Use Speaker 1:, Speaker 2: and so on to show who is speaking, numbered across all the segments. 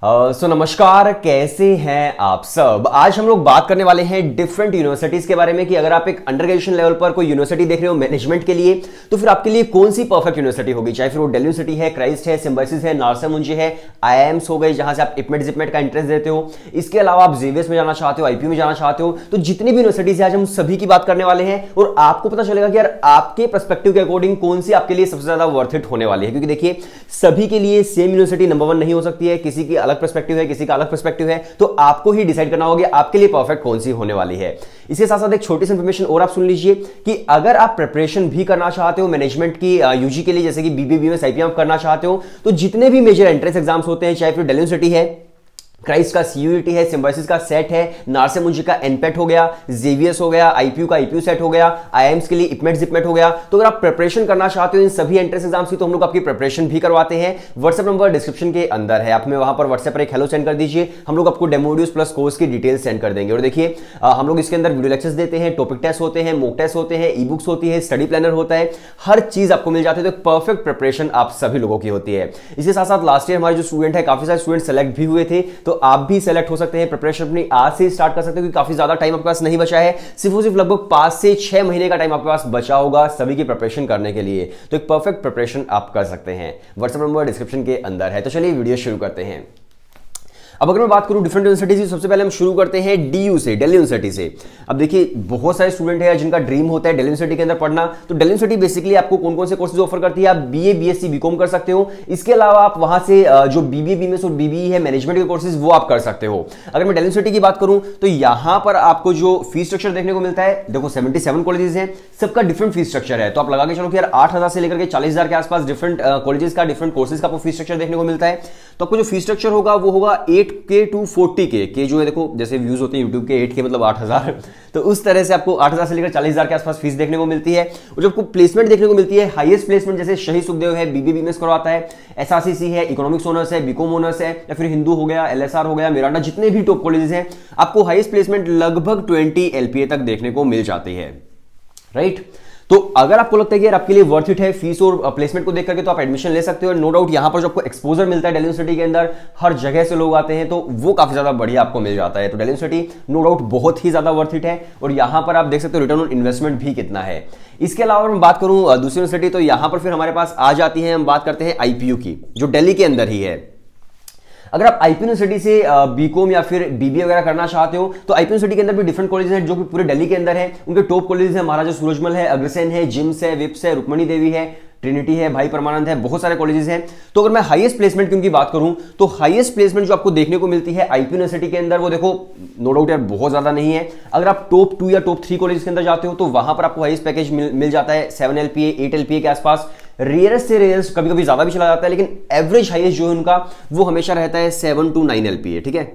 Speaker 1: नमस्कार, कैसे हैं आप सब। आज हम लोग बात करने वाले हैं डिफरेंट यूनिवर्सिटीज के बारे में कि अगर आप एक अंडर ग्रेजुएशन लेवल पर कोई यूनिवर्सिटी देख रहे हो मैनेजमेंट के लिए, तो फिर आपके लिए कौन सी परफेक्ट यूनिवर्सिटी होगी। चाहे फिर वो दिल्ली यूनिवर्सिटी है, क्राइस्ट है, सिम्बायोसिस है, नालसा मुंशी है, आईआईएम्स हो गए जहां से आप इपमेट जिपमेट का इंटरेस्ट देते हो। इसके अलावा आप जेवीएस में जाना चाहते हो, आईपीयू में जाना चाहते हो, तो जितनी भी यूनिवर्सिटीज है आज हम सभी की बात करने वाले हैं और आपको पता चलेगा कि यार आपके पर्सपेक्टिव के अकॉर्डिंग कौन सी आपके लिए सबसे ज्यादा वर्थ इट होने वाली है। क्योंकि देखिए, सभी के लिए सेम यूनिवर्सिटी नंबर 1 नहीं हो सकती है, किसी की अलग पर्सपेक्टिव है, किसी का अलग पर्सपेक्टिव है, तो आपको ही डिसाइड करना होगा आपके लिए परफेक्ट कौन सी होने वाली है। इसके साथ साथ एक छोटी सी इंफॉर्मेशन और आप सुन लीजिए कि अगर आप प्रिपरेशन भी करना चाहते हो मैनेजमेंट की यूजी के लिए, जैसे कि बीबीए बीएमएस आईपीएम करना चाहते हो, तो जितने भी मेजर एंट्रेंस एग्जाम्स होते हैं, चाहे फिर दिल्ली यूनिवर्सिटी है, क्राइस्ट का सीयूईटी है, सिम्बायोसिस का सेट है, नालसा मुंशी का एनपेट हो गया, जेवीएस हो गया, आईपीयू का आईपीयू सेट हो गया, आईएम्स के लिए इपमेट जिपमेट हो गया, तो अगर आप प्रिपरेशन करना चाहते हो इन सभी एंट्रेंस एग्जाम्स की, तो हम लोग आपकी प्रिपरेशन भी करवाते हैं। व्हाट्सएप नंबर डिस्क्रिप्शन के अंदर है, आप हमें वहां पर व्हाट्सएप पर एक हेलो सेंड कर दीजिए, हम लोग आपको डेमो वीडियोस प्लस कोर्स की डिटेल्स सेंड कर देंगे। और देखिए, हम लोग इसके अंदर वीडियो लेक्चर्स देते हैं, टॉपिक टेस्ट होते हैं, मॉक टेस्ट होते हैं, ई बुक्स होती है, स्टडी प्लानर होता है, हर चीज आपको मिल जाती है। तो परफेक्ट प्रिपरेशन आप सभी लोगों की होती है। इसके साथ साथ लास्ट ईयर हमारे जो स्टूडेंट है, काफी सारे स्टूडेंट सेलेक्ट भी हुए थे, तो आप भी सेलेक्ट हो सकते हैं। प्रिपरेशन अपनी आज से स्टार्ट कर सकते हो, क्योंकि काफी ज्यादा टाइम आपके पास नहीं बचा है, सिर्फ और सिर्फ लगभग 5 से 6 महीने का टाइम आपके पास बचा होगा सभी की प्रिपरेशन करने के लिए। तो एक परफेक्ट प्रिपरेशन आप कर सकते हैं। व्हाट्सएप नंबर डिस्क्रिप्शन के अंदर है। तो चलिए वीडियो शुरू करते हैं। अब अगर मैं बात करूं डिफरेंट यूनिवर्सिटीज की, सबसे पहले हम शुरू करते हैं डीयू से, दिल्ली यूनिवर्सिटी से। अब देखिए, बहुत सारे स्टूडेंट हैं जिनका ड्रीम होता है दिल्ली यूनिवर्सिटी के अंदर पढ़ना। तो दिल्ली यूनिवर्सिटी बेसिकली आपको कौन कौन से कोर्सेज ऑफर करती है। आप बीए बीएससी बीकॉम कर सकते हो। इसके अलावा आप वहां से जो बीबीए बीएमएस और बीबीई है मैनेजमेंट के कोर्सेज, वो आप कर सकते हो। अगर मैं दिल्ली यूनिवर्सिटी की बात करूं, तो यहां पर आपको जो फीस स्ट्रक्चर देखने को मिलता है, देखो 77 कॉलेजेस हैं, सबका डिफरेंट फीस स्ट्रक्चर है। तो आप लगा के चलो कि यार 8,000 से लेकर के 40,000 के आसपास डिफरेंट कॉलेजेस का, डिफरेंट कोर्सेज का आपको फीस स्ट्रक्चर देखने को मिलता है। तो आपको जो फीस स्ट्रक्चर होगा वो होगा 8K to 40K के जो है, देखो जैसे व्यूज होते हैं यूट्यूब के, 8K मतलब 8,000, तो उस तरह से आपको 8,000 से लेकर 40,000 के आसपास फीस देखने को मिलती है। और जब आपको प्लेसमेंट देखने को मिलती है, हाईएस्ट प्लेसमेंट जैसे शहीद सुखदेव है, बीबीए बीएमएस करवाता है, एसआरसीसी है, इकोनॉमिक्स ऑनर्स है, बीकॉम ऑनर्स है, या फिर हिंदू हो गया, एलएसआर हो गया, मिरांडा, जितने भी टॉप कॉलेजेस हैं, आपको हाईएस्ट प्लेसमेंट लगभग 20 LPA तक देखने को मिल जाती है, राइट। तो अगर आपको लगता है कि यार आपके लिए वर्थ इट है फीस और प्लेसमेंट को देख करके, तो आप एडमिशन ले सकते हो। नो डाउट यहां पर जो आपको एक्सपोजर मिलता है दिल्ली यूनिवर्सिटी के अंदर, हर जगह से लोग आते हैं, तो वो काफी ज्यादा बढ़िया आपको मिल जाता है। तो दिल्ली यूनिवर्सिटी नो डाउट बहुत ही ज्यादा वर्थ इट है। और यहां पर आप देख सकते हो रिटर्न ऑन इन्वेस्टमेंट भी कितना है। इसके अलावा मैं बात करूं दूसरी यूनिवर्सिटी, तो यहां पर फिर हमारे पास आ जाती है, हम बात करते हैं आईपीयू की, जो दिल्ली के अंदर ही है। अगर आप आईपीयू यूनिवर्सिटी से बीकॉम या फिर बीबीए वगैरह करना चाहते हो, तो आईपीयू यूनिवर्सिटी के अंदर भी डिफरेंट कॉलेजेस हैं जो कि पूरे दिल्ली के अंदर है। उनके टॉप कॉलेजेस हैं, महाराजा सूरजमल है, अग्रसेन है, जिम्स है, विप्स है, रुक्मणी देवी है, ट्रिनिटी है, भाई परमानंद है, बहुत सारे कॉलेजेस हैं। तो अगर मैं हाईएस्ट प्लेसमेंट की उनकी बात करूं, तो हाईएस्ट प्लेसमेंट जो आपको देखने को मिलती है आईपीयू यूनिवर्सिटी के अंदर, वो देखो नो डाउट यार बहुत ज्यादा नहीं है। अगर आप टॉप 2 या टॉप 3 कॉलेज के अंदर जाते हो, तो वहां पर आपको हाईएस्ट पैकेज मिल जाता है 7 LPA 8 LPA के आसपास। रेयरेस्ट से रेयरेस्ट कभी कभी ज्यादा भी चला जाता है, लेकिन एवरेज हाईएस्ट जो है उनका वो हमेशा रहता है 7 to 9 LPA, ठीक है।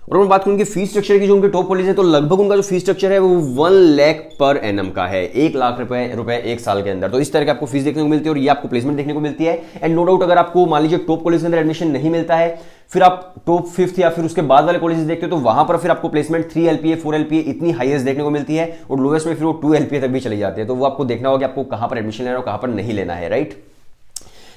Speaker 1: और मैं बात करूं उनकी फीस स्ट्रक्चर की, जो उनके टॉप कॉलेज है, तो लगभग उनका जो फीस स्ट्रक्चर है वो 1 लाख पर एनम का है, 1 लाख रुपए एक साल के अंदर। तो इस तरह की आपको फीस देखने को मिलती है और ये आपको प्लेसमेंट देखने को मिलती है। एंड नो डाउट अगर आपको मान लीजिए टॉप कॉलेज के अंदर एडमिशन नहीं मिलता है, फिर आप टॉप 5th या फिर उसके बाद वाले कॉलेजेस देखते हो, तो वहां पर फिर आपको प्लेसमेंट 3 LPA 4 LPA इतनी हाईएस्ट देखने को मिलती है, और लोएस्ट में फिर वो 2 LPA तक भी चली जाती है। तो वो आपको देखना होगा कि आपको कहां पर एडमिशन लेना है और कहां पर नहीं लेना है, राइट।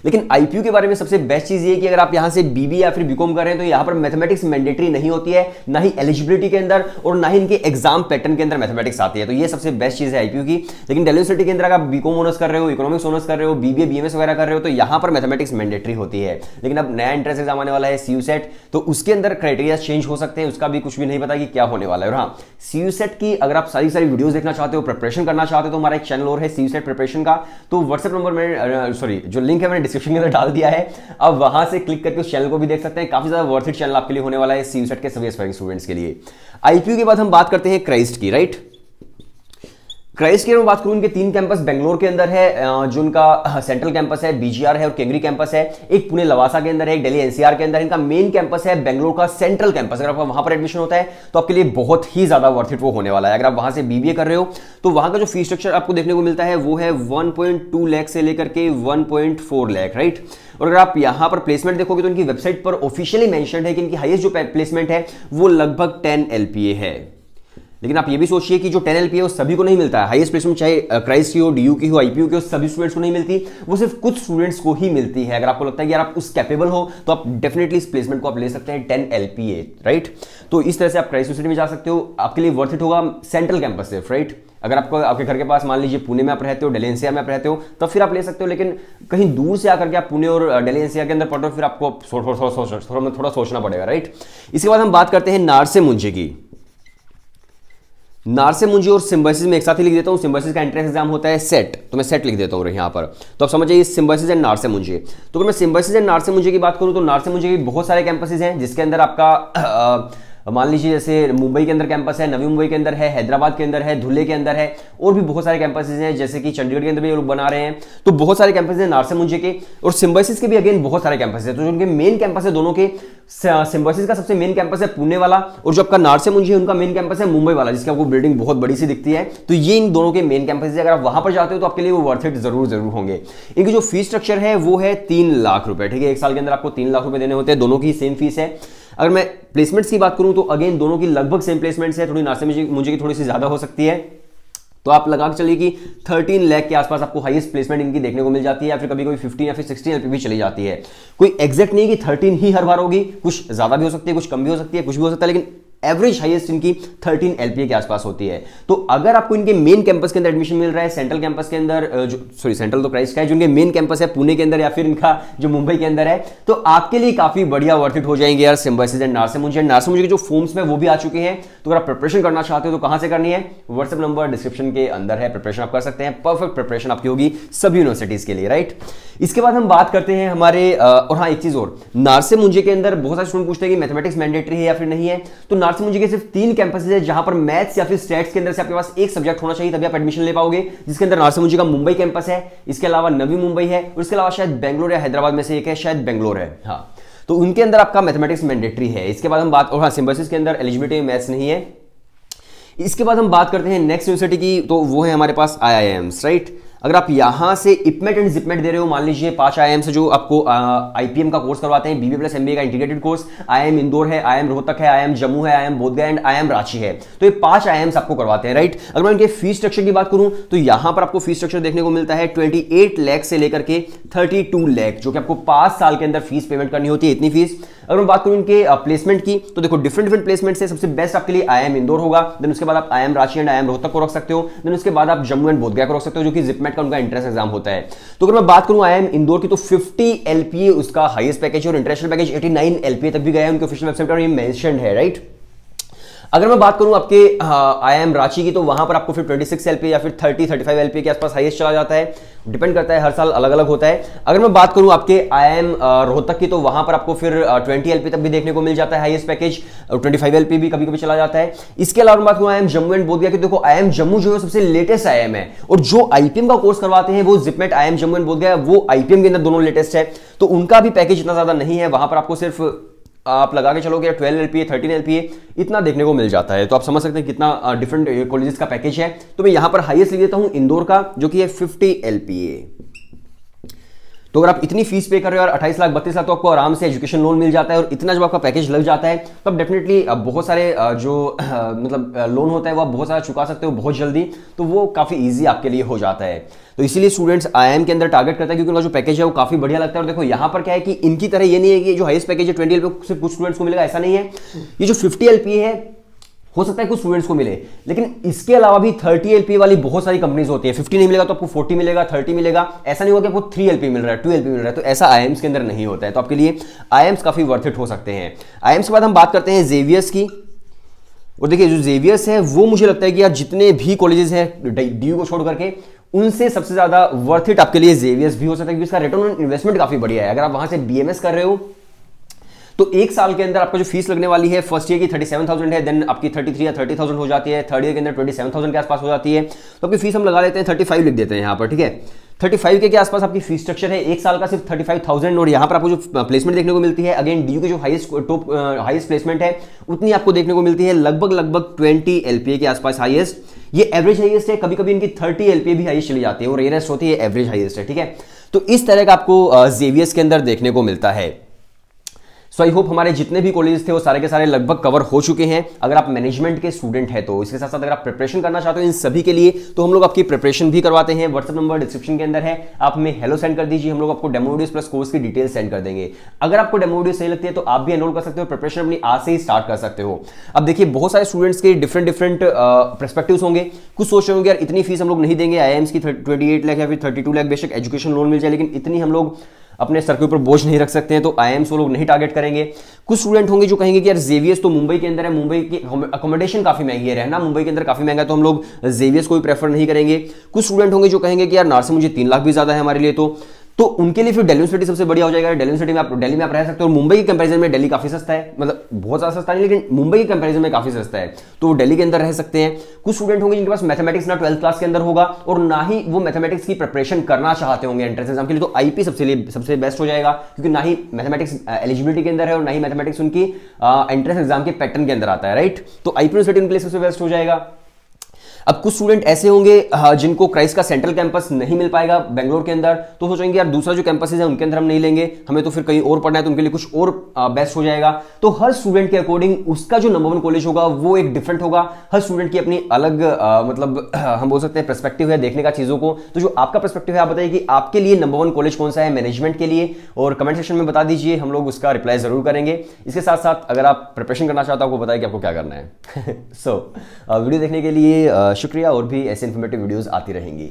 Speaker 1: लेकिन आईपीयू के बारे में सबसे बेस्ट चीज ये है कि अगर आप यहां से बीबीए या फिर बीकॉम कर रहे हैं, तो यहां पर मैथमेटिक्स मैंडेटरी नहीं होती है, ना ही एलिजिबिलिटी के अंदर और ना ही इनके एग्जाम पैटर्न के अंदर मैथमेटिक्स आती है। तो ये सबसे बेस्ट चीज है आईपीयू की। लेकिन दिल्ली यूनिवर्सिटी के अंदर अगर आप बीकॉम ऑनर्स कर रहे हो, इकोनॉमिक्स ऑनर्स कर रहे हो, बीबीए बीएमएस वगैरह कर रहे हो, तो यहां पर मैथमेटिक्स मैंडेटरी होती है। लेकिन अब नया एंट्रेंस एग्जाम आने वाला है सीयूसेट, तो उसके अंदर क्राइटेरिया चेंज हो सकते हैं, उसका भी कुछ भी नहीं पता कि क्या होने वाला है। और हाँ, सीयूसेट की अगर आप सारी वीडियोस देखना चाहते हो, प्रिपरेशन करना चाहते हो, तो हमारा एक चैनल और है सीयूसेट प्रिपरेशन का। तो व्हाट्सएप नंबर में जो लिंक है मैंने डिस्क्रिप्शन के अंदर डाल दिया है, अब वहां से क्लिक करके उस चैनल को भी देख सकते हैं। काफी ज्यादा वर्थ इट चैनल आपके लिए होने वाला है सीयूसेट के सभी एस्पायरिंग स्टूडेंट्स के लिए। आईपीयू के बाद हम बात करते हैं क्राइस्ट की, राइट। क्राइस्ट की मैं बात करूं, इनके 3 कैंपस बेंगलोर के अंदर है, जो उनका सेंट्रल कैंपस है, बीजीआर है और केंगरी कैंपस है। एक पुणे लवासा के अंदर है, एक दिल्ली एनसीआर के अंदर। इनका मेन कैंपस है बेंगलोर का सेंट्रल कैंपस। अगर आपका वहां पर एडमिशन होता है, तो आपके लिए बहुत ही ज्यादा वर्थ इट वो होने वाला है। अगर आप वहां से बीबीए कर रहे हो, तो वहां का जो फीस स्ट्रक्चर आपको देखने को मिलता है वो है 1.2 लाख से लेकर के 1.4 लाख, राइट। और अगर आप यहां पर प्लेसमेंट देखोगे, तो इनकी वेबसाइट पर ऑफिशियली मेंशन्ड है कि इनकी हाईएस्ट जो प्लेसमेंट है वो लगभग 10 LPA है। लेकिन आप ये भी सोचिए कि जो 10 LPA है वो सभी को नहीं मिलता है। हाईएस्ट प्लेसमेंट चाहे क्राइस्ट की हो, डीयू की हो, आईपीयू की हो, सभी स्टूडेंट्स को नहीं मिलती, वो सिर्फ कुछ स्टूडेंट्स को ही मिलती है। अगर आपको लगता है कि यार आप उस कैपेबल हो तो आप डेफिनेटली इस प्लेसमेंट को आप ले सकते हैं 10 LPA, राइट। तो इस तरह से आप क्राइस्ट यूनिवर्सिटी में जा सकते हो, आपके लिए वर्थ इट होगा सेंट्रल कैंपस से, राइट। अगर आपको आपके घर के पास मान लीजिए पुणे में आप रहते हो, दिल्ली एनसीआर में आप रहते हो, तब फिर आप ले सकते हो। लेकिन कहीं दूर से आकर के आप पुणे और दिल्ली एनसीआर के अंदर पढ़ो, फिर आपको थोड़ा सोचना पड़ेगा, राइट। इसके बाद हम बात करते हैं नारसे मुंजे की। नारसे मुंजे और सिम्बायोसिस में एक साथ ही लिख देता हूं। सिम्बायोसिस का एंट्रेंस एग्जाम होता है सेट, तो मैं सेट लिख देता हूं यहां पर। तो आप समझ जाइए सिम्बायोसिस एंड नारसे मुंजे। तो अगर मैं सिम्बायोसिस एंड नारसे मुंजे की बात करूं तो नारसे मुंजे के बहुत सारे कैंपसेस हैं, जिसके अंदर आपका मान लीजिए जैसे मुंबई के अंदर कैंपस है, नवी मुंबई के अंदर है, हैदराबाद के अंदर है, धुले के अंदर है, और भी बहुत सारे कैंपसेस हैं, जैसे कि चंडीगढ़ के अंदर भी लोग बना रहे हैं। तो बहुत सारे कैंपस हैं नारसे मुंजे के, और सिम्बायोसिस के भी अगेन बहुत सारे कैंपस है। तो जो उनके मेन कैंपस है दोनों के, सिम्बायोसिस का सबसे मेन कैंपस है पुणे वाला, और जो आपका नारसे मुंजे है उनका मेन कैंपस है मुंबई वाला, जिसकी आपको बिल्डिंग बहुत बड़ी सी दिखती है। तो ये इन दोनों के मेन कैंपस है। अगर आप वहां पर जाते हो तो आपके लिए वो वर्थ इट जरूर होंगे। इनकी जो फीस स्ट्रक्चर है वो है 3 लाख रुपए, ठीक है। एक साल के अंदर आपको 3 लाख रुपए देने होते हैं, दोनों की सेम फीस है। अगर मैं प्लेसमेंट्स की बात करूं तो अगेन दोनों की लगभग सेम प्लेसमेंट्स है, थोड़ी नारसे मुंजे की थोड़ी सी ज्यादा हो सकती है। तो आप लगा के चलिए कि 13 लाख के आसपास आपको हाईएस्ट प्लेसमेंट इनकी देखने को मिल जाती है, या फिर कभी कभी 15 या फिर 16 LP भी चली जाती है। कोई एग्जैक्ट नहीं कि 13 ही हर बार होगी, कुछ ज्यादा भी हो सकती है, कुछ कम भी हो सकती है, कुछ भी हो सकता है, लेकिन एवरेज हाईएस्ट इनकी 13 LPA के आसपास होती है। तो अगर आपको इनके मेन कैंपस के अंदर एडमिशन मिल रहा है, सेंट्रल कैंपस के अंदर, सेंट्रल तो क्राइस्ट का है, जो इनके मेन कैंपस है पुणे के अंदर या फिर इनका जो मुंबई के अंदर है, तो आपके लिए काफी बढ़िया वर्थ इट हो जाएंगे यार सिम्बायोसिस एंड नारसे मुंजे। नारसे मुंजे के जो फॉर्म्स में वो भी आ चुके हैं। तो अगर आप प्रिपरेशन करना चाहते हो तो कहां से करनी है, व्हाट्सएप नंबर डिस्क्रिप्शन के अंदर है, प्रिपरेशन आप कर सकते हैं। परफेक्ट प्रिपरेशन आपकी होगी सभी यूनिवर्सिटीज के लिए, राइट। इसके बाद हम बात करते हैं हमारे और हाँ एक चीज और, नारसे मुंजे के अंदर बहुत सारे स्टूडेंट पूछते हैं कि मैथमेटिक्स मैंडेटरी है या फिर नहीं है। तो नारसे मुंजे के सिर्फ 3 कैंपसेस है जहां पर मैथ्स या फिर स्टैट्स के अंदर से आपके पास एक सब्जेक्ट होना चाहिए, तभी आप एडमिशन ले पाओगे। जिसके अंदर नारसे मुंजे का मुंबई कैंपस है, इसके अलावा नवी मुंबई है, और इसके अलावा शायद बेंगलोर या हैदराबाद में से एक है, शायद बेंगलोर है, हाँ। तो उनके अंदर आपका मैथमेटिक्स मैंडेटरी है। इसके बाद हम बात, और हाँ सिम्बायोसिस के अंदर एलिजिबिलिटी में मैथ्स नहीं है। इसके बाद हम बात करते हैं नेक्स्ट यूनिवर्सिटी की, तो वो है हमारे पास IIMs, राइट। अगर आप यहां से इपमेट एंड जिपमेट दे रहे हो, मान लीजिए 5 IIM से जो आपको IPM का कोर्स करवाते हैं, BBA प्लस MBA का इंटीग्रेटेड कोर्स, IIM इंदौर है, IIM रोहतक है, IIM जम्मू है, IIM Bodh Gaya and IIM Ranchi है। तो ये 5 IIMs आपको करवाते हैं, राइट। अगर मैं इनके फीस स्ट्रक्चर की बात करूं तो यहां पर आपको फीस स्ट्रक्चर देखने को मिलता है 28 लाख से लेकर के 32 लाख, जो कि आपको 5 साल के अंदर फीस पेमेंट करनी होती है, इतनी फीस। अगर मैं बात करूं इनके प्लेसमेंट की, तो देखो डिफरेंट प्लेसमेंट है। सबसे बेस्ट आपके लिए IIM इंदौर होगा, देन उसके बाद आप IIM Ranchi and IIM Rohtak को रख सकते हो, देन उसके बाद आप जम्मू एंड बोधगया को रख सकते हो, जो कि जिपमेट का उनका एंट्रेंस एग्जाम होता है। तो अगर मैं बात करूं IIM इंदौर की, तो 50 LPA उसका हाईएस्ट पैकेज है, और इंटरनेशनल पैकेज 89 LPA तक भी गया है उनके ऑफिशियल वेबसाइट पर, ये मेंशन्ड है, राइट। अगर मैं बात करूं आपके IIM रांची की, तो वहां पर आपको फिर 26 LPA या फिर 30-35 LPA के आसपास हाईएस्ट चला जाता है, डिपेंड करता है, हर साल अलग अलग होता है। अगर मैं बात करूं आपके IIM रोहतक की, तो वहां पर आपको फिर 20 LPA तक भी देखने को मिल जाता है हाईएस्ट पैकेज, और 25 LPA भी कभी कभी चला जाता है। इसके अलावा बात करूं IIM जम्मू एंड बोधगया की, देखो IIM जम्मू जो है सबसे लेटेस्ट IIM है, और जो IPM का कोर्स करवाते हैं वो JIPMAT IIM Jammu and Bodhgaya, वो IPM के अंदर दोनों लेटेस्ट है। तो उनका भी पैकेज इतना ज्यादा नहीं है, वहां पर आपको सिर्फ आप लगा के चलोगे 12 LPA 13 LPA इतना देखने को मिल जाता है। तो आप समझ सकते हैं कितना डिफरेंट कॉलेजेस का पैकेज है। तो मैं यहां पर हाईएस्ट लिख देता हूं इंदौर का, जो कि है 50 LPA। तो अगर आप इतनी फीस पे कर रहे हो और 28 लाख 32 लाख, तो आपको आराम से एजुकेशन लोन मिल जाता है, और इतना जब आपका पैकेज लग जाता है तो आप डेफिनेटली बहुत सारे जो मतलब लोन होता है वो आप बहुत सारा चुका सकते हो बहुत जल्दी, तो वो काफी ईजी आपके लिए हो जाता है। तो इसीलिए स्टूडेंट्स IIM के अंदर टारगेट करता है, क्योंकि उनका जो पैकेज है वो काफी बढ़िया लगता है। और देखो यहाँ पर क्या है कि इनकी तरह ये नहीं है कि जो हाईएस्ट पैकेज है 20 LPA सिर्फ कुछ स्टूडेंट्स को मिलेगा, ऐसा नहीं है। ये जो 50 LPA है हो सकता है कुछ स्टूडेंट्स को मिले, लेकिन इसके अलावा भी 30 LPA वाली बहुत सारी कंपनीज होती है। 50 नहीं मिलेगा तो आपको 40 मिलेगा, 30 मिलेगा, ऐसा नहीं होगा कि आपको 3 LPA मिल रहा है, 2 LPA मिल रहा है। तो ऐसा IIMs के अंदर नहीं होता है। तो आपके लिए IIMs काफी वर्थ इट हो सकते हैं। IIMs के बाद हम बात करते हैं जेवियर्स की, और देखिए जो जेवियर्स है वो मुझे लगता है कि यार जितने भी कॉलेजेस हैं DU को छोड़ करके, उनसे सबसे ज्यादा वर्थ इट आपके लिए जेवियर्स भी हो सकता है, क्योंकि इसका रिटर्न ऑन इन्वेस्टमेंट काफी बढ़िया है। अगर आप वहां से BMS कर रहे हो तो एक साल के अंदर आपका जो फीस लगने वाली है फर्स्ट ईयर की 37,000 है, देन आपकी 33 या 30,000 हो जाती है, थर्ड ईयर के अंदर 27,000 के आसपास हो जाती है। तो आपकी फीस हम लगा लेते हैं 35 लिख देते हैं यहाँ पर, ठीक है। 35 के आसपास आपकी फीस स्ट्रक्चर है, एक साल का सिर्फ 35,000, और यहाँ पर आपको जो प्लेसमेंट देखने को मिलती है, अगेन DU की जो हाईएस्ट प्लेसमेंट है उतनी आपको देखने को मिलती है, लगभग 20 LPA के आसपास हाईएस्ट। ये एवरेज हाईएस्ट है, कभी कभी इनकी 30 LPA भी हाईएस्ट चली जाती है, और रेयरेस्ट होती है, एवरेज हाईएस्ट है, ठीक है। तो इस तरह का आपको जेवियर्स के अंदर देखने को मिलता है। सो आई होप हमारे जितने भी कॉलेज थे वो सारे के सारे लगभग कवर हो चुके हैं। अगर आप मैनेजमेंट के स्टूडेंट हैं तो इसके साथ साथ अगर आप प्रिपरेशन करना चाहते हो इन सभी के लिए तो हम लोग आपकी प्रिपरेशन भी करवाते हैं। व्हाट्सएप नंबर डिस्क्रिप्शन के अंदर है, आप हमें हेलो सेंड कर दीजिए, हम लोग आपको डेमो वीडियोस प्लस कोर्स की डिटेल सेंड कर देंगे। अगर आपको डेमो वीडियो सही लगती है तो आप भी एनरोल कर सकते हो, प्रिपरेशन अपनी आज से ही स्टार्ट कर सकते हो। अब देखिए बहुत सारे स्टूडेंट्स के डिफरेंट पर्सपेक्टिव्स होंगे। कुछ सोच रहे होंगे यार इतनी फीस हम लोग नहीं देंगे, आईआईएम्स की 28 लाख या फिर 32 लाख बेशक एजुकेशन लोन मिल जाए, लेकिन इतनी हम लोग अपने सर के ऊपर बोझ नहीं रख सकते हैं, तो आईआईएम्स वो लोग नहीं टारगेट करेंगे। कुछ स्टूडेंट होंगे जो कहेंगे कि यार जेवीएस तो मुंबई के अंदर है, मुंबई की अकोमोडेशन काफी महंगी है, रहना मुंबई के अंदर काफी महंगा है, तो हम लोग जेवीएस को भी प्रेफर नहीं करेंगे। कुछ स्टूडेंट होंगे जो कहेंगे कि यार नार से मुझे 3 लाख भी ज्यादा है हमारे लिए, तो उनके लिए फिर दिल्ली यूनिवर्सिटी सबसे बढ़िया हो जाएगा। दिल्ली यूनिवर्सिटी में आप रह सकते हो और मुंबई के कंपैरिजन में दिल्ली काफी सस्ता है, मतलब बहुत ज्यादा सस्ता नहीं लेकिन मुंबई के कंपैरिजन में काफी सस्ता है, तो वो दिल्ली के अंदर रह सकते हैं। कुछ स्टूडेंट होंगे जिनके पास मैथमेटिक्स ना 12th क्लास के अंदर होगा और ना ही वो मैथमेटिक्स की प्रिपरेशन करना चाहते होंगे एंट्रेंस एग्जाम के लिए, तो आईपी सबसे बेस्ट हो जाएगा, क्योंकि ना ही मैथमेटिक्स एलिजिबिलिटी के अंदर है और ना ही मैथमेटिक्स उनकी एंट्रेंस एग्जाम के पैटर्न के अंदर आता है, राइट। तो आईपी यूनिवर्सिटी उनके लिए सबसे बेस्ट हो जाएगा। अब कुछ स्टूडेंट ऐसे होंगे जिनको क्राइस्ट का सेंट्रल कैंपस नहीं मिल पाएगा बेंगलोर के अंदर, तो सोचेंगे यार दूसरा जो कैंपस है उनके अंदर हम नहीं लेंगे, हमें तो फिर कहीं और पढ़ना है, तो उनके लिए कुछ और बेस्ट हो जाएगा। तो हर स्टूडेंट के अकॉर्डिंग उसका जो नंबर 1 कॉलेज होगा वो एक डिफरेंट होगा। हर स्टूडेंट की अपनी अलग मतलब हम बोल सकते हैं पर्सपेक्टिव है देखने का चीजों को। तो जो आपका पर्सपेक्टिव है आप बताइए कि आपके लिए नंबर 1 कॉलेज कौन सा है मैनेजमेंट के लिए, और कमेंट सेक्शन में बता दीजिए, हम लोग उसका रिप्लाई जरूर करेंगे। इसके साथ साथ अगर आप प्रिपरेशन करना चाहते हो आपको बताइए कि आपको क्या करना है। वीडियो देखने के लिए शुक्रिया, और भी ऐसे इन्फॉर्मेटिव वीडियोस आती रहेंगी।